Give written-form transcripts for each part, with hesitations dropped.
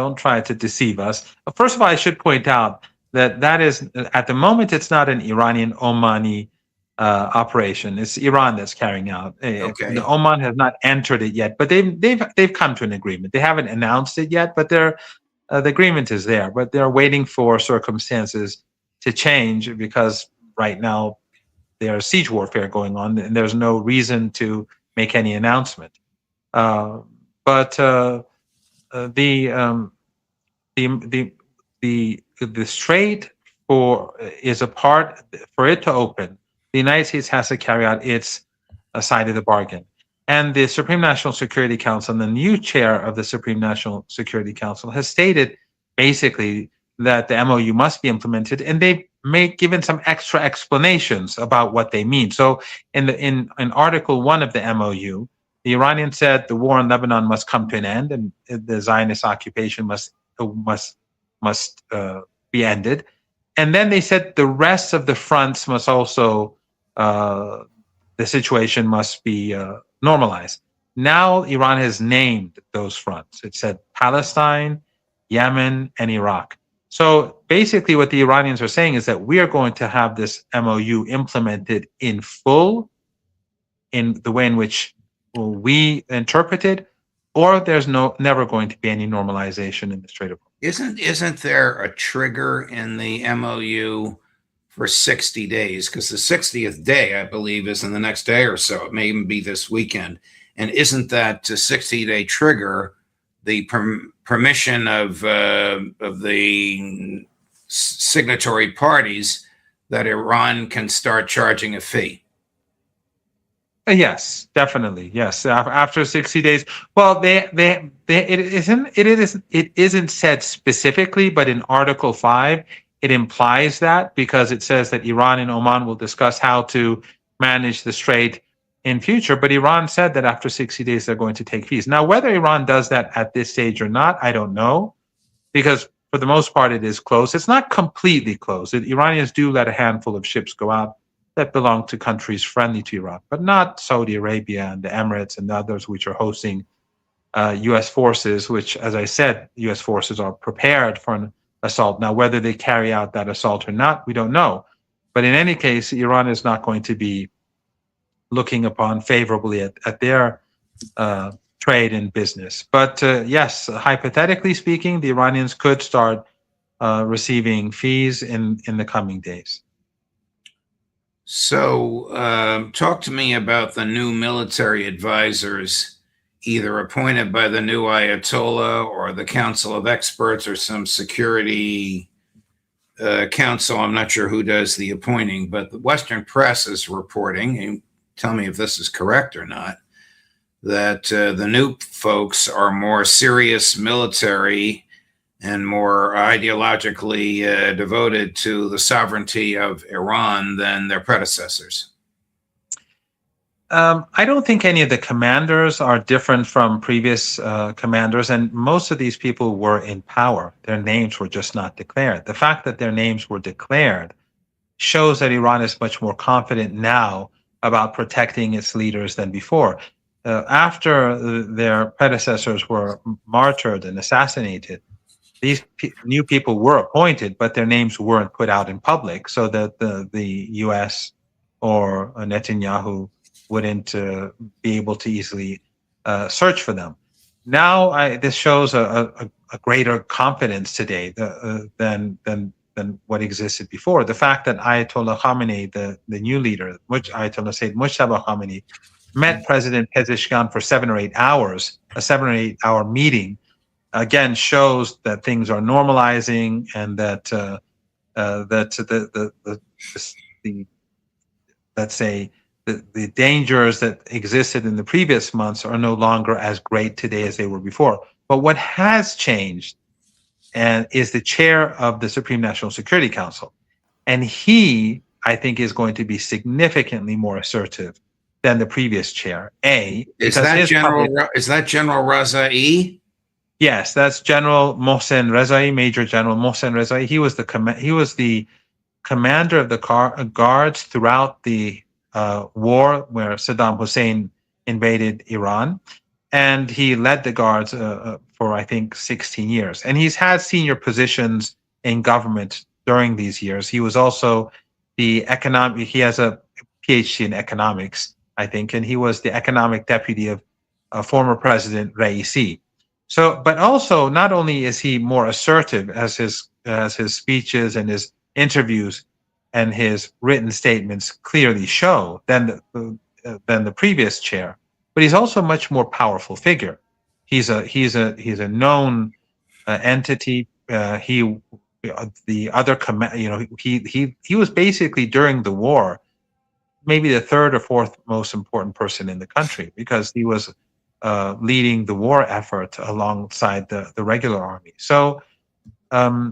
Don't try to deceive us. First of all, I should point out that is, at the moment, it's not an Iranian Omani operation. It's Iran that's carrying out. The Okay. Oman has not entered it yet, but they've come to an agreement. They haven't announced it yet, but the agreement is there. But they're waiting for circumstances to change because right now there's siege warfare going on, and there's no reason to make any announcement. But the strait is a part for it to open. The United States has to carry out its side of the bargain, and the Supreme National Security Council, and the new chair of the Supreme National Security Council, has stated basically that the MOU must be implemented, and they've given some extra explanations about what they mean. So, in Article 1 of the MOU, the Iranians said the war in Lebanon must come to an end, and the Zionist occupation must be ended. And then they said the rest of the fronts must also, the situation must be normalized. Now Iran has named those fronts. It said Palestine, Yemen, and Iraq. So basically what the Iranians are saying is that we are going to have this MOU implemented in full in the way in which we interpret it, or there's never going to be any normalization in the Strait of Hormuz. Isn't there a trigger in the MOU for 60 days? Because the 60th day, I believe, is in the next day or so. It may even be this weekend. And isn't that a 60-day trigger the permission of the signatory parties that Iran can start charging a fee? Yes, definitely. Yes, after 60 days. Well, it isn't said specifically, but in Article 5, it implies that, because it says that Iran and Oman will discuss how to manage the strait in future. But Iran said that after 60 days, they're going to take fees. Now, whether Iran does that at this stage or not, I don't know, because for the most part, it is closed. It's not completely closed. Iranians do let a handful of ships go out that belong to countries friendly to Iran, but not Saudi Arabia and the Emirates and the others which are hosting U.S. forces, which, as I said, U.S. forces are prepared for an assault. Now, whether they carry out that assault or not, we don't know. But in any case, Iran is not going to be looking upon favorably at their trade and business. But yes, hypothetically speaking, the Iranians could start receiving fees in the coming days. So talk to me about the new military advisors, either appointed by the new Ayatollah or the Council of Experts or some security council. I'm not sure who does the appointing, but the Western press is reporting, and tell me if this is correct or not, that the new folks are more serious military and more ideologically devoted to the sovereignty of Iran than their predecessors. I don't think any of the commanders are different from previous commanders, and most of these people were in power. Their names were just not declared. The fact that their names were declared shows that Iran is much more confident now about protecting its leaders than before. After their predecessors were martyred and assassinated, these new people were appointed, but their names weren't put out in public, so that the U.S. or Netanyahu wouldn't be able to easily search for them. Now, this shows a greater confidence today than what existed before. The fact that Ayatollah Khamenei, the new leader, which Ayatollah Sayyid Mujtaba Khamenei, met President Pezeshkian for 7 or 8 hours, a 7 or 8 hour meeting, again shows that things are normalizing, and that the dangers that existed in the previous months are no longer as great today as they were before. But what has changed is the chair of the Supreme National Security Council, and he, I think, is going to be significantly more assertive than the previous chair. Is that General Razai? Yes, that's General Mohsen Rezai, Major General Mohsen Rezai. He was the commander of the guards throughout the war where Saddam Hussein invaded Iran. and he led the guards for I think 16 years, and he's had senior positions in government during these years. He was also the economic. He has a PhD in economics, I think, and he was the economic deputy of former President Raisi. So, but also, not only is he more assertive as his speeches and his interviews and his written statements clearly show than the previous chair, but he's also a much more powerful figure. He's a known entity. He the other command, he was basically during the war maybe the third or fourth most important person in the country because he was leading the war effort alongside the regular army. So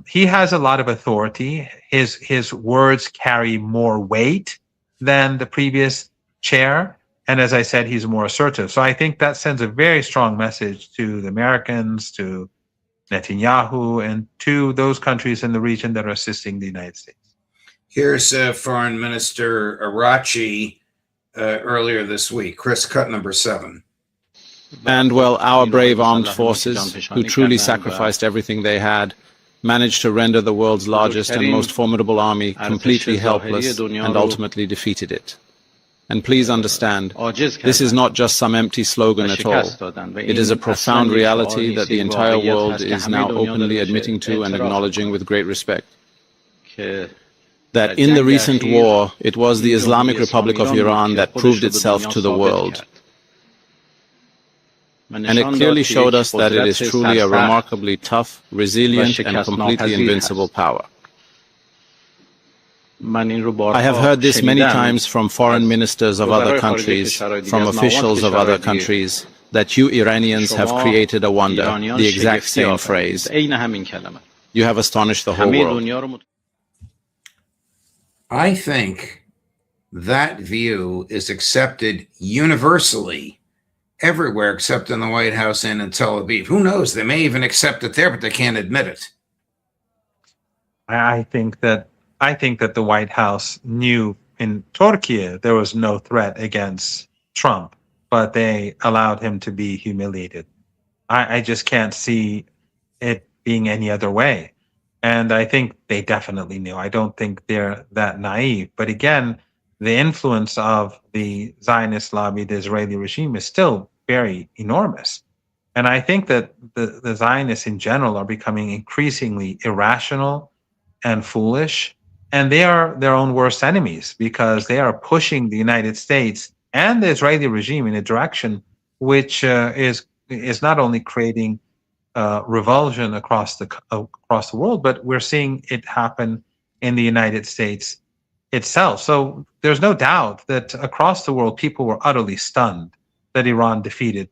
he has a lot of authority. His words carry more weight than the previous chair. And as I said, he's more assertive. So I think that sends a very strong message to the Americans, to Netanyahu, and to those countries in the region that are assisting the United States. Here's Foreign Minister Arachi earlier this week. Chris, cut number 7. And well, our brave armed forces, who truly sacrificed everything they had, managed to render the world's largest and most formidable army completely helpless and ultimately defeated it. And please understand, this is not just some empty slogan at all. It is a profound reality that the entire world is now openly admitting to and acknowledging with great respect. That in the recent war, it was the Islamic Republic of Iran that proved itself to the world. And it clearly showed us that it is truly a remarkably tough, resilient, and completely invincible power. I have heard this many times from foreign ministers of other countries, from officials of other countries, that you Iranians have created a wonder, the exact same phrase. You have astonished the whole world. I think that view is accepted universally everywhere except in the White House and in Tel Aviv. Who knows? They may even accept it there, but they can't admit it. I think that the White House knew in Turkey there was no threat against Trump, but they allowed him to be humiliated. I just can't see it being any other way. And I think they definitely knew. I don't think they're that naive. But again, the influence of the Zionist lobby, the Israeli regime, is still very enormous. And I think that the Zionists in general are becoming increasingly irrational and foolish. And they are their own worst enemies because they are pushing the United States and the Israeli regime in a direction which is not only creating revulsion across the world, but we're seeing it happen in the United States itself. So there's no doubt that across the world, people were utterly stunned that Iran defeated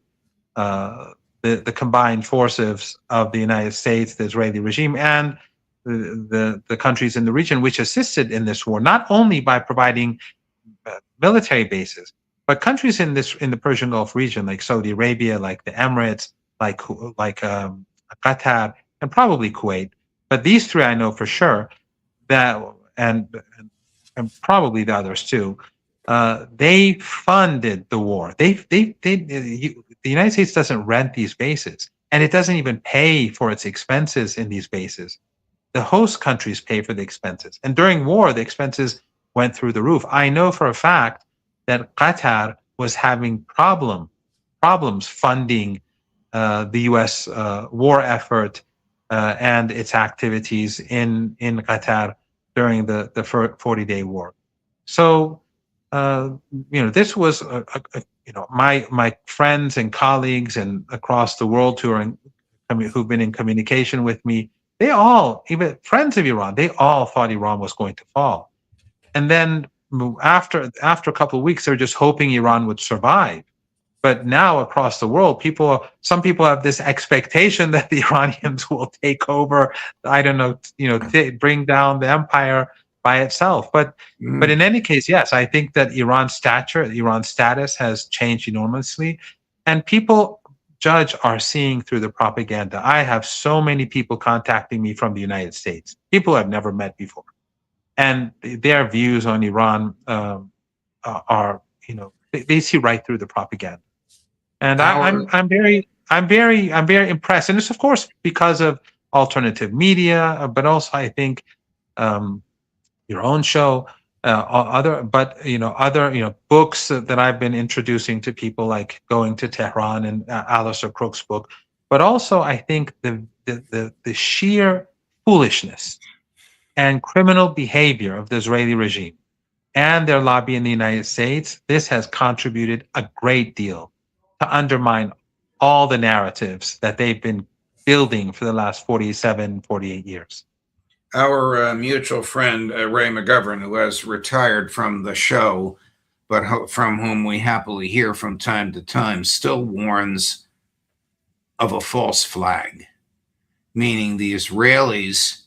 the combined forces of the United States, the Israeli regime, and the countries in the region which assisted in this war, not only by providing military bases, but countries in the Persian Gulf region, like Saudi Arabia, like the Emirates, like Qatar, and probably Kuwait. But these three I know for sure, that and probably the others too. They funded the war. The United States doesn't rent these bases, and it doesn't even pay for its expenses in these bases. The host countries pay for the expenses, and during war, the expenses went through the roof. I know for a fact that Qatar was having problems funding the U.S. War effort and its activities in Qatar during the 40-day war. So, this was my friends and colleagues and across the world who've been in communication with me. They all, even friends of Iran, they all thought Iran was going to fall. And then after a couple of weeks, they're just hoping Iran would survive. But now across the world, some people have this expectation that the Iranians will take over, bring down the empire by itself. But in any case, yes, I think that Iran's status has changed enormously. And people are seeing through the propaganda. I have so many people contacting me from the United States, people I've never met before. And their views on Iran are, they see right through the propaganda. And Our I'm very impressed, and it's of course because of alternative media, but also I think um, your own show, other, but other books that I've been introducing to people, like Going to Tehran and Alistair Crook's book, but also I think the sheer foolishness and criminal behavior of the Israeli regime and their lobby in the United States, this has contributed a great deal to undermine all the narratives that they've been building for the last 47, 48 years. Our mutual friend, Ray McGovern, who has retired from the show, but from whom we happily hear from time to time, still warns of a false flag, meaning the Israelis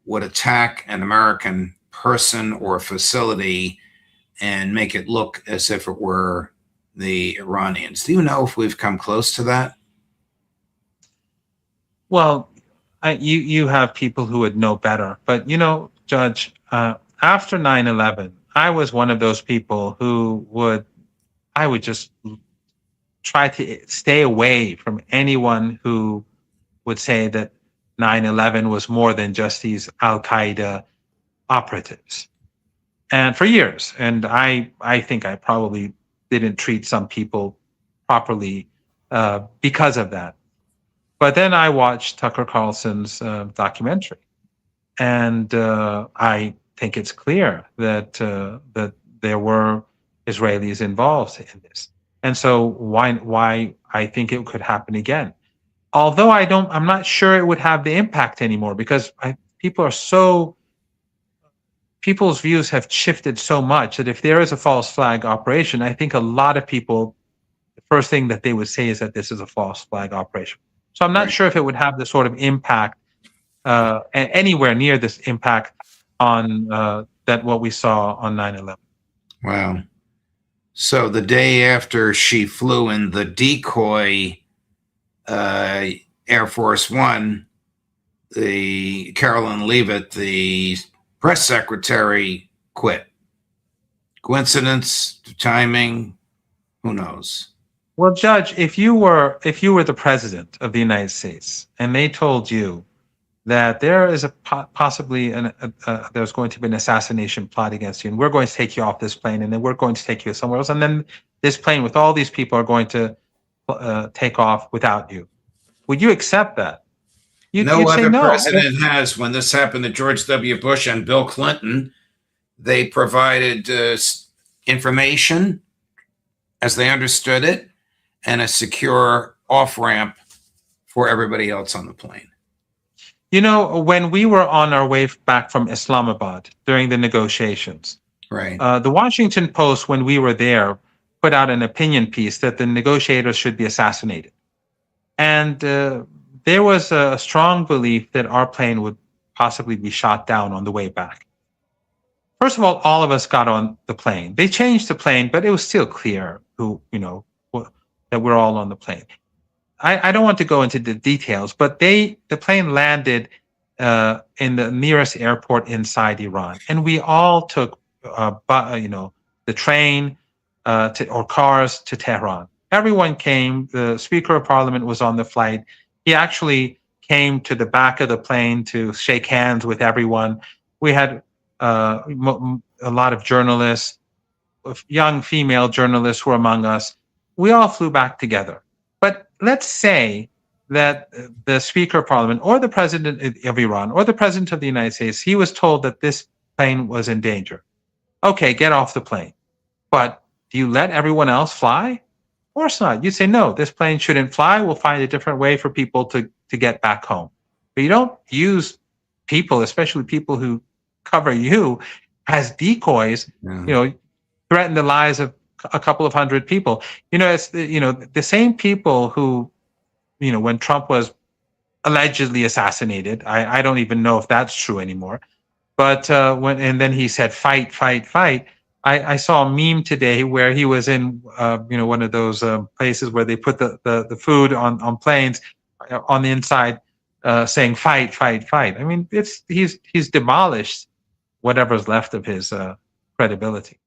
would attack an American person or facility and make it look as if it were the Iranians. Do you know if we've come close to that? Well, you have people who would know better, but Judge, after 9/11, I was one of those people I would just try to stay away from anyone who would say that 9/11 was more than just these Al Qaeda operatives. And for years, and I think I probably didn't treat some people properly because of that. But then I watched Tucker Carlson's documentary, and I think it's clear that there were Israelis involved in this, and so why I think it could happen again. Although I'm not sure it would have the impact anymore, because people's views have shifted so much that if there is a false flag operation, I think a lot of people, the first thing that they would say is that this is a false flag operation. So I'm not sure if it would have the sort of impact anywhere near this impact on that what we saw on 9/11. Wow. So the day after she flew in the decoy Air Force One, the Carolyn Leavitt, the press secretary, quit. Coincidence, timing, who knows? Well, Judge, if you were the president of the United States and they told you that there is possibly there's going to be an assassination plot against you, and we're going to take you off this plane, and then we're going to take you somewhere else, and then this plane with all these people are going to take off without you, would you accept that? No other president has. When this happened to George W. Bush and Bill Clinton, they provided information as they understood it and a secure off-ramp for everybody else on the plane. When we were on our way back from Islamabad during the negotiations, right? The Washington Post, when we were there, put out an opinion piece that the negotiators should be assassinated. And there was a strong belief that our plane would possibly be shot down on the way back. First of all of us got on the plane. They changed the plane, but it was still clear that we're all on the plane. I don't want to go into the details, but the plane landed in the nearest airport inside Iran, and we all took the train or cars to Tehran. Everyone came. The Speaker of Parliament was on the flight. He actually came to the back of the plane to shake hands with everyone. We had a lot of journalists, young female journalists were among us. We all flew back together. But let's say that the Speaker of Parliament or the President of Iran or the President of the United States, he was told that this plane was in danger. Okay, get off the plane. But do you let everyone else fly? Of course not. You say, no, this plane shouldn't fly. We'll find a different way for people to get back home. But you don't use people, especially people who cover you, as decoys, threaten the lives of a couple of hundred people. It's the same people who, when Trump was allegedly assassinated, I don't even know if that's true anymore. But and then he said, fight, fight, fight. I saw a meme today where he was in, one of those places where they put the food on planes on the inside, saying fight, fight, fight. I mean, he's demolished whatever's left of his credibility.